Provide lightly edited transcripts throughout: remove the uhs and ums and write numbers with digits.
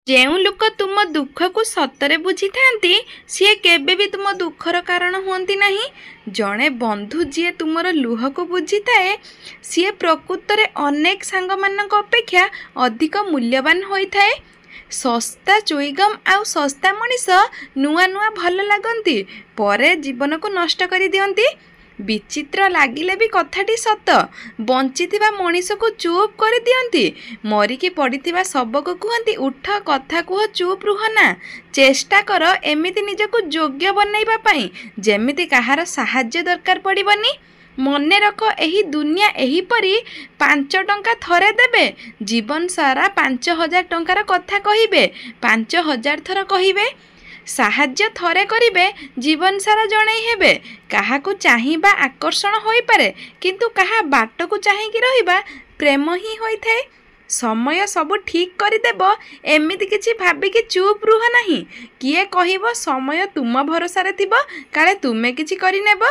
ଯେଉଁ ଲୋକ ତୁମ ଦୁଃଖକୁ ସତରେ ବୁଝିଥାନ୍ତି ସିଏ କେବେ ବି ତୁମ ଦୁଃଖର କାରଣ ହୁଅନ୍ତି ନାହିଁ। ଜଣେ ବନ୍ଧୁ ଯିଏ ତୁମର ଲୁହକୁ ବୁଝିଥାଏ ସିଏ ପ୍ରକୃତରେ ଅନେକ ସାଙ୍ଗମାନଙ୍କ ଅପେକ୍ଷା ଅଧିକ ମୂଲ୍ୟବାନ ହୋଇଥାଏ। ଶସ୍ତା ଚୁଇଗମ୍ ଆଉ ଶସ୍ତା ମଣିଷ ନୂଆ ନୂଆ ଭଲ ଲାଗନ୍ତି, ପରେ ଜୀବନକୁ ନଷ୍ଟ କରିଦିଅନ୍ତି। ବିଚିତ୍ର ଲାଗିଲେ ବି କଥାଟି ସତ। ବଞ୍ଚିଥିବା ମଣିଷକୁ ଚୁପ୍ କରିଦିଅନ୍ତି, ମରିକି ପଡ଼ିଥିବା ଶବକୁ କୁହନ୍ତି ଉଠ, କଥା କୁହ, ଚୁପ୍ ରୁହ ନା। ଚେଷ୍ଟା କର ଏମିତି ନିଜକୁ ଯୋଗ୍ୟ ବନେଇବା ପାଇଁ ଯେମିତି କାହାର ସାହାଯ୍ୟ ଦରକାର ପଡ଼ିବନି। ମନେ ରଖ, ଏହି ଦୁନିଆ ଏହିପରି। 5 ଟଙ୍କା ଥରେ ଦେବେ, ଜୀବନ ସାରା 5000 ଟଙ୍କାର କଥା କହିବେ, 5000 ଥର କହିବେ। ସାହାଯ୍ୟ ଥରେ କରିବେ, ଜୀବନ ସାରା ଜଣେଇ ହେବେ। କାହାକୁ ଚାହିଁବା ଆକର୍ଷଣ ହୋଇପାରେ, କିନ୍ତୁ କାହା ବାଟକୁ ଚାହିଁକି ରହିବା ପ୍ରେମ ହିଁ ହୋଇଥାଏ। ସମୟ ସବୁ ଠିକ୍ କରିଦେବ, ଏମିତି କିଛି ଭାବିକି ଚୁପ୍ ରୁହ ନାହିଁ। କିଏ କହିବ ସମୟ ତୁମ ଭରସାରେ ଥିବ, କାଳେ ତୁମେ କିଛି କରିନେବ।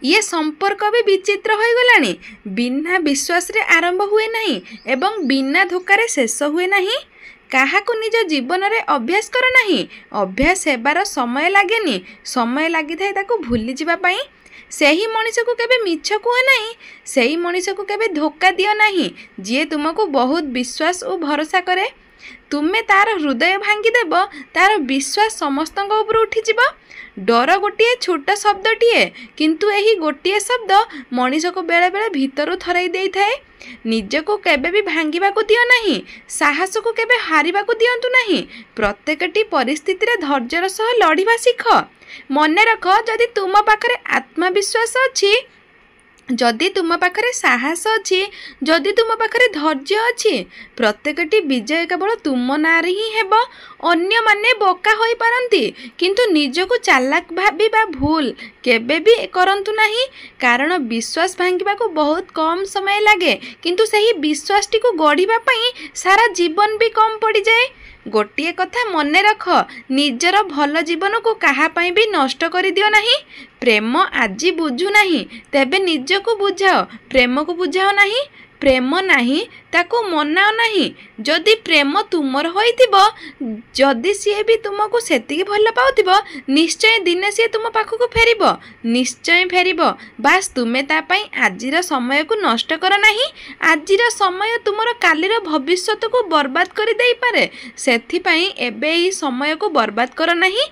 ଇଏ ସମ୍ପର୍କ ବି ବିଚିତ୍ର ହୋଇଗଲାଣି। ବିନା ବିଶ୍ୱାସରେ ଆରମ୍ଭ ହୁଏ ନାହିଁ ଏବଂ ବିନା ଧୋକାରେ ଶେଷ ହୁଏ ନାହିଁ। କାହାକୁ ନିଜ ଜୀବନରେ ଅଭ୍ୟାସ କର ନାହିଁ। ଅଭ୍ୟାସ ହେବାର ସମୟ ଲାଗେନି, ସମୟ ଲାଗିଥାଏ ତାକୁ ଭୁଲିଯିବା ପାଇଁ। ସେହି ମଣିଷକୁ କେବେ ମିଛ କୁହ ନାହିଁ, ସେହି ମଣିଷକୁ କେବେ ଧୋକା ଦିଅ ନାହିଁ ଯିଏ ତୁମକୁ ବହୁତ ବିଶ୍ୱାସ ଓ ଭରସା କରେ। ତୁମେ ତାର ହୃଦୟ ଭାଙ୍ଗିଦେବ, ତାର ବିଶ୍ୱାସ ସମସ୍ତଙ୍କ ଉପରୁ ଉଠିଯିବ। ଡର ଗୋଟିଏ ଛୋଟ ଶବ୍ଦଟିଏ, କିନ୍ତୁ ଏହି ଗୋଟିଏ ଶବ୍ଦ ମଣିଷକୁ ବେଳେବେଳେ ଭିତରୁ ଥରାଇ ଦେଇଥାଏ। ନିଜକୁ କେବେ ବି ଭାଙ୍ଗିବାକୁ ଦିଅ ନାହିଁ, ସାହସକୁ କେବେ ହାରିବାକୁ ଦିଅନ୍ତୁ ନାହିଁ। ପ୍ରତ୍ୟେକଟି ପରିସ୍ଥିତିରେ ଧୈର୍ଯ୍ୟର ସହ ଲଢ଼ିବା ଶିଖ। ମନେ ରଖ, ଯଦି ତୁମ ପାଖରେ ଆତ୍ମବିଶ୍ୱାସ ଅଛି, ଯଦି ତୁମ ପାଖରେ ସାହସ ଅଛି, ଯଦି ତୁମ ପାଖରେ ଧୈର୍ଯ୍ୟ ଅଛି, ପ୍ରତ୍ୟେକଟି ବିଜୟ କେବଳ ତୁମ ନାଁରେ ହିଁ ହେବ। ଅନ୍ୟମାନେ ବୋକା ହୋଇପାରନ୍ତି, କିନ୍ତୁ ନିଜକୁ ଚାଲାକ ଭାବିବା ଭୁଲ କେବେ ବି କରନ୍ତୁ ନାହିଁ। କାରଣ ବିଶ୍ୱାସ ଭାଙ୍ଗିବାକୁ ବହୁତ କମ୍ ସମୟ ଲାଗେ, କିନ୍ତୁ ସେହି ବିଶ୍ୱାସଟିକୁ ଗଢ଼ିବା ପାଇଁ ସାରା ଜୀବନ ବି କମ୍ ପଡ଼ିଯାଏ। ଗୋଟିଏ କଥା ମନେ ରଖ, ନିଜର ଭଲ ଜୀବନକୁ କାହା ପାଇଁ ବି ନଷ୍ଟ କରିଦିଅ ନାହିଁ। ପ୍ରେମ ଆଜି ବୁଝୁ ନାହିଁ, ତେବେ ନିଜକୁ ବୁଝାଅ। ପ୍ରେମକୁ ବୁଝାଅ ନାହିଁ। ପ୍ରେମ ନାହିଁ ତାକୁ ମନାଅ ନାହିଁ। ଯଦି ପ୍ରେମ ତୁମର ହୋଇଥିବ, ଯଦି ସିଏ ବି ତୁମକୁ ସେତିକି ଭଲ ପାଉଥିବ, ନିଶ୍ଚୟ ଦିନେ ସିଏ ତୁମ ପାଖକୁ ଫେରିବ, ନିଶ୍ଚୟ ଫେରିବ। ବାସ୍ ତୁମେ ତା ପାଇଁ ଆଜିର ସମୟକୁ ନଷ୍ଟ କର ନାହିଁ। ଆଜିର ସମୟ ତୁମର କାଲିର ଭବିଷ୍ୟତକୁ ବର୍ବାଦ କରିଦେଇପାରେ। ସେଥିପାଇଁ ଏବେ ଏହି ସମୟକୁ ବର୍ବାଦ କର ନାହିଁ।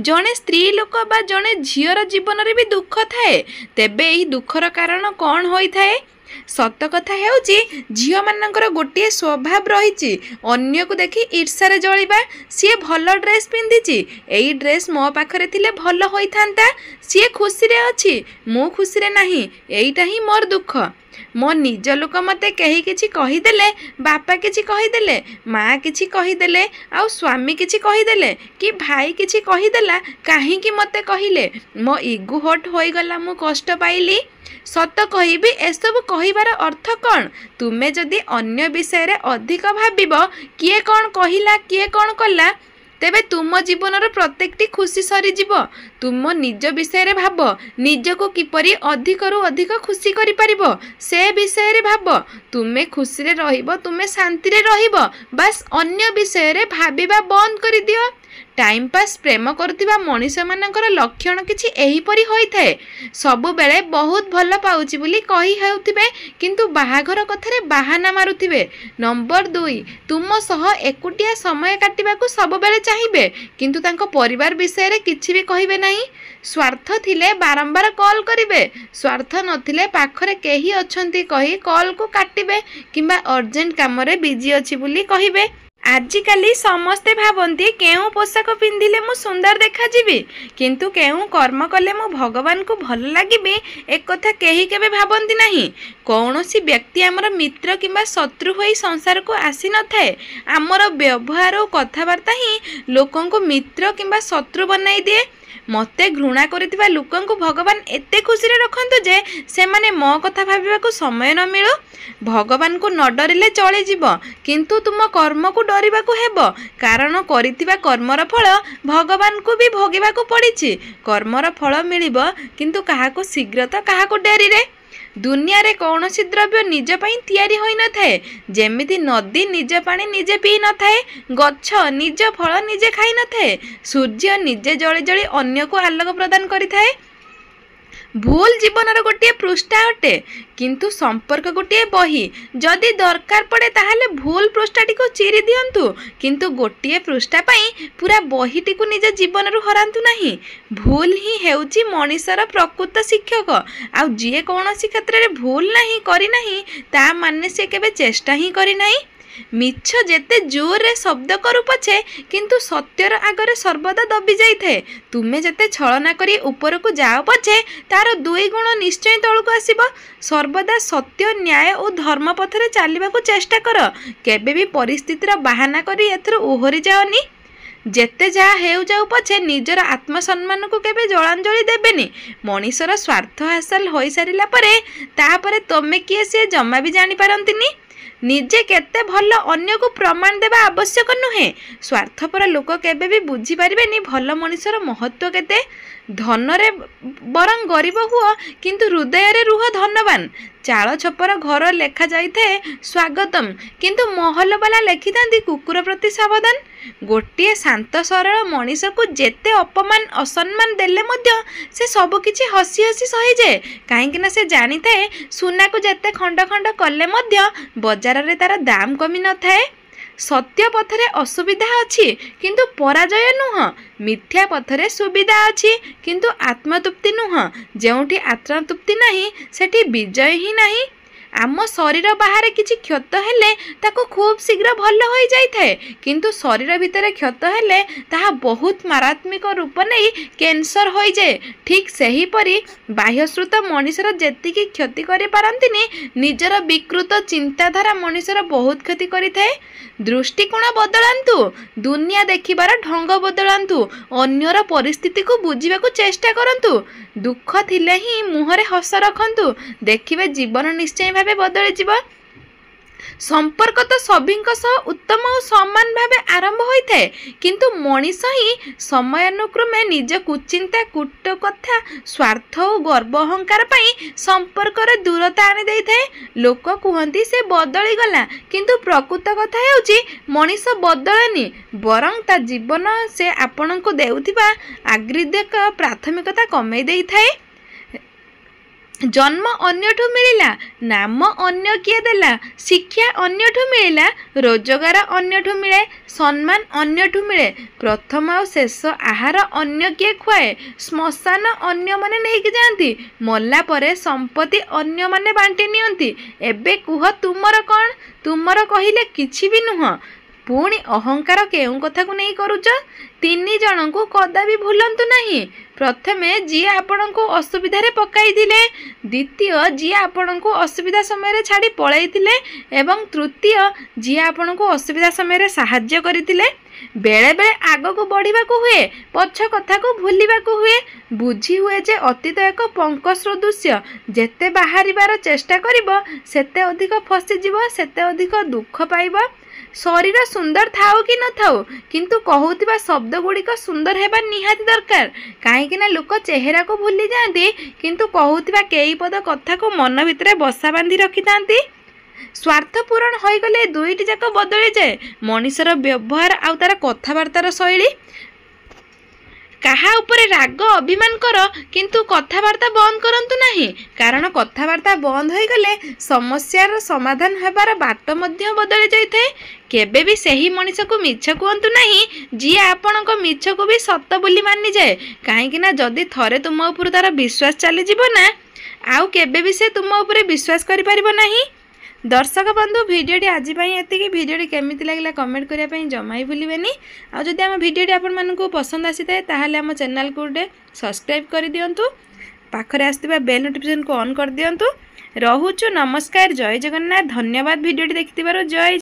ଜଣେ ସ୍ତ୍ରୀ ଲୋକ ବା ଜଣେ ଝିଅର ଜୀବନରେ ବି ଦୁଃଖ ଥାଏ, ତେବେ ଏହି ଦୁଃଖର କାରଣ କ'ଣ ହୋଇଥାଏ? ସତ କଥା ହେଉଛି, ଝିଅମାନଙ୍କର ଗୋଟିଏ ସ୍ୱଭାବ ରହିଛି, ଅନ୍ୟକୁ ଦେଖି ଈର୍ଷାରେ ଜଳିବା। ସିଏ ଭଲ ଡ୍ରେସ୍ ପିନ୍ଧିଛି, ଏଇ ଡ୍ରେସ୍ ମୋ ପାଖରେ ଥିଲେ ଭଲ ହୋଇଥାନ୍ତା। ସିଏ ଖୁସିରେ ଅଛି, ମୁଁ ଖୁସିରେ ନାହିଁ, ଏଇଟା ହିଁ ମୋର ଦୁଃଖ। ମୋ ନିଜ ଲୋକ ମୋତେ କେହି କିଛି କହିଦେଲେ, ବାପା କିଛି କହିଦେଲେ, ମା' କିଛି କହିଦେଲେ, ଆଉ ସ୍ୱାମୀ କିଛି କହିଦେଲେ, କି ଭାଇ କିଛି କହିଦେଲା, କାହିଁକି ମୋତେ କହିଲେ? ମୋ ଇଗୋ ହଟ୍ ହୋଇଗଲା, ମୁଁ କଷ୍ଟ ପାଇଲି। ସତ କହିବି, ଏସବୁ କହିବାର ଅର୍ଥ କ'ଣ? ତୁମେ ଯଦି ଅନ୍ୟ ବିଷୟରେ ଅଧିକ ଭାବିବ, କିଏ କ'ଣ କହିଲା, କିଏ କ'ଣ କଲା, ତେବେ ତୁମ ଜୀବନର ପ୍ରତ୍ୟେକଟି ଖୁସି ସରିଯିବ। ତୁମ ନିଜ ବିଷୟରେ ଭାବ, ନିଜକୁ କିପରି ଅଧିକରୁ ଅଧିକ ଖୁସି କରିପାରିବ ସେ ବିଷୟରେ ଭାବ। ତୁମେ ଖୁସିରେ ରହିବ, ତୁମେ ଶାନ୍ତିରେ ରହିବ। ବାସ୍ ଅନ୍ୟ ବିଷୟରେ ଭାବିବା ବନ୍ଦ କରିଦିଅ। ଟାଇମ୍ ପାସ୍ ପ୍ରେମ କରୁଥିବା ମଣିଷମାନଙ୍କର ଲକ୍ଷଣ କିଛି ଏହିପରି ହୋଇଥାଏ। ସବୁବେଳେ ବହୁତ ଭଲ ପାଉଛି ବୋଲି କହି ହେଉଥିବେ, କିନ୍ତୁ ବାହାଘର କଥାରେ ବାହାନା ମାରୁଥିବେ। ନମ୍ବର 2, ତୁମ ସହ ଏକୁଟିଆ ସମୟ କାଟିବାକୁ ସବୁବେଳେ ଚାହିଁବେ, କିନ୍ତୁ ତାଙ୍କ ପରିବାର ବିଷୟରେ କିଛି ବି କହିବେ ନାହିଁ। ସ୍ୱାର୍ଥ ଥିଲେ ବାରମ୍ବାର କଲ୍ କରିବେ, ସ୍ୱାର୍ଥ ନଥିଲେ ପାଖରେ କେହି ଅଛନ୍ତି କହି କଲ୍କୁ କାଟିବେ କିମ୍ବା ଅର୍ଜେଣ୍ଟ କାମରେ ବିଜି ଅଛି ବୋଲି କହିବେ। ଆଜିକାଲି ସମସ୍ତେ ଭାବନ୍ତି କେଉଁ ପୋଷାକ ପିନ୍ଧିଲେ ମୁଁ ସୁନ୍ଦର ଦେଖାଯିବି, କିନ୍ତୁ କେଉଁ କର୍ମ କଲେ ମୁଁ ଭଗବାନଙ୍କୁ ଭଲ ଲାଗିବି, ଏକଥା କେହି କେବେ ଭାବନ୍ତି ନାହିଁ। କୌଣସି ବ୍ୟକ୍ତି ଆମର ମିତ୍ର କିମ୍ବା ଶତ୍ରୁ ହୋଇ ସଂସାରକୁ ଆସିନଥାଏ। ଆମର ବ୍ୟବହାର ଓ କଥାବାର୍ତ୍ତା ହିଁ ଲୋକଙ୍କୁ ମିତ୍ର କିମ୍ବା ଶତ୍ରୁ ବନାଇ ଦିଏ। ମୋତେ ଘୃଣା କରୁଥିବା ଲୋକଙ୍କୁ ଭଗବାନ ଏତେ ଖୁସିରେ ରଖନ୍ତୁ ଯେ ସେମାନେ ମୋ କଥା ଭାବିବାକୁ ସମୟ ନ ମିଳୁ। ଭଗବାନଙ୍କୁ ନ ଡରିଲେ ଚଳିଯିବ, କିନ୍ତୁ ତୁମ କର୍ମକୁ ଡରିବାକୁ ହେବ। କାରଣ କରିଥିବା କର୍ମର ଫଳ ଭଗବାନଙ୍କୁ ବି ଭୋଗିବାକୁ ପଡ଼ିଛି। କର୍ମର ଫଳ ମିଳିବ, କିନ୍ତୁ କାହାକୁ ଶୀଘ୍ର ତ କାହାକୁ ଡେରିରେ। दुनिया रे कौनसी द्रव्य निज पई तैयारी होई न थाए। जेमिति नदी निज पानी निजे पी न थाए, गछ निज फल निजे खाई न थाए, सूर्य निजे जଳି जଳି अन्य को आलोक प्रदान करि थाए। भूल जीवनर गोटे पृष्ठा अटे, किंतु संपर्क गोटे बही। जदि दरकार पड़े ताहले भूल पृष्ठाटी को चिरी दियंतु, किंतु गोटे पृष्ठा पाई पूरा बहीटी को निज जीवन रु हरांतु नहीं। भूल ही हेउची मनीषर प्रकृत शिक्षक। आ जी कौनसी क्षेत्र में भूल नहीं करी नहीं ता माने से केबे चेष्टा ही करी नहीं। मिछ जेते जोर रे शब्द करू पछे, किंतु सत्यर आगरे सर्वदा दबी जाई थाए। तुमे जेते छलना करी ऊपर को जाओ पछे, तार दुई गुण निश्चय तळु को आसीबो। सर्वदा सत्य न्याय और धर्म पथरे चलवा को चेष्टा कर। केबे भी परिस्थितिर बहाना करी एथर ओहरी जाओनी। जेते जहा हेउ जाऊ पछे निजर आत्मसम्मान को केबे जलांजलि देबेनी। मनीषर स्वार्थ हासिल होई सारिला परे तापरे तमे किए से जमा भी जानी पारंतिनी। निजे केते भल अन्य को प्रमाण देवा आवश्यक नुहे। स्वार्थपर लोक केबे भी बुझी पारिबेनी भल मनीषर महत्व केते। धन रे बरं गरीब हुआ, किंतु हृदय रे रुह धनवान। चाल छपर घर लेखा जाई थाए स्वागतम, किंतु महल वाला लेखि थांती कुकुर प्रति सावधान। गोटे शांत सरल मनीष को जेते अपमान असम्मान देले मध्य से सब किछि हसी हसी सही जाए। कहीं से जानी थाए सुना को जेते खंड खंड कले मध्य बजार रे तार दाम कमी न थाए। सत्य पथरे असुविधा अच्छी, किंतु पराजय नुह। मिथ्या पथरे सुविधा अच्छी, किंतु आत्मतृप्ति नुह। जेउठी आत्मतृप्ति नहीं सेठी विजय ही नहीं। आम शरीर बाहर किछि क्षत हेले ताको खूब शीघ्र भल हो जाई थाए, किंतु शरीर भितर क्षत हेले ताहा बहुत मारात्मक रूप नहीं कैंसर हो जाए। ठीक सही परी बाह्यश्रुत मनीषर जेतिकी क्षति करि पारंतिनी, निजर विकृत चिंताधारा मनीषर बहुत क्षति करि थाए। दृष्टिकोण बदलांतु, दुनिया देखिबार ढंग बदलांतु, अन्यर परिस्थिति को बुझीबा को चेष्टा करंतु। दुख थिले ही मुहरे हस रखंतु, देखिबे जीवन निश्चय भावे बदली जीव। संपर्क तो सभींक सह उत्तम और समान भावे आरंभ होता है, किंतु मनीष ही समयानुक्रमे निज कुचिंता कूट कथा स्वार्थ और गर्व अहंकार पाई संपर्क रे दूरता आनी देई थाए। लोक कहती से बदली गला, किंतु प्रकृत कथा हेउची मनीष बदलेनी, बरं ता जीवन से आपण को देउथिबा आग्रिदेक प्राथमिकता कमई देई थाए। जन्म अन्यठू मिलिला, नाम अन्य किए देला, शिक्षा अन्यठू मिलिला, रोजगार अन्यठू मिले, सम्मान अन्यठू मिले, प्रथम और शेष आहार अन्य किए खुआए, श्मशान अन्य माने नहीं जाती, मल्ला परे संपत्ति अन्य माने बांटी नियंती। एबे कुह तुमर कौन? तुमर कहिले किछि भी नुह। पुणी अहंकार केउ कथा को नहीं करूच? तीन जन को कदा भी भूलंतु नहीं। प्रथमे जी आपण को असुविधा रे पकाई थिले, द्वितीय जी आपण को असुविधा समय रे छाड़ी पळाई थिले, एवं तृतीय जी आपण को असुविधा समय रे सहाय्य करिथिले। बेले बेले आग को बढ़िबा को हुए, पछ कथा को भूलिबा को हुए। बुझी हुए जे अतीत एक पंक सदृश्य, जेते बाहरिबार चेष्टा करिबो सेते अधिक फसी जीवो, सेते अधिक दुख पाइबो। शरीर सुंदर थाओ कि न थाओ, किंतु कहूथिबा शब्द गुड़िक सुंदर हेबा निहाती दरकार। काहेकि ना लोक चेहरा को भूली जाती, किंतु कहूथिबा केई पद कथा को मन भितरे बसा बांधी रखि थांती। स्वार्थ पूरण हो गले दुईटी जाक बदली जाए, मनीषर व्यवहार आउ तार कथबार्तार शैली। कहा उपरे राग अभिमान कर, किंतु कथबार्ता बंद करंतु नहीं, कारण कथबार्ता बंद हो गले समस्यार समाधान हेबार बाट मध्य बदली जाइए। केबे भी सही मनीष को मिछ कहतु नहीं, जी आपण को मिछ को भी सत बोली मानि जाए। कहीं जदि थरे तुम उपर तार विश्वास चली जीव ना, आउ केबे भी से तुम उपरे विश्वास करि परिबो नहीं। दर्शक बंधु भिडियोटी आज ये भिडियोटी केमिति लगिला कमेंट करने जमा ही भूलें। आउ जदि आम भिडियोटी आपण मानकु पसंद आसी थाए ताहले आम चैनल को गोटे सब्सक्राइब कर दियंतु, पाखरे आसुवा बेल नोटिफिकेशन को ऑन कर दियंतु। रहुछु नमस्कार, जय जगन्नाथ, धन्यवाद भिडियोटी देखिथिबारु, जय।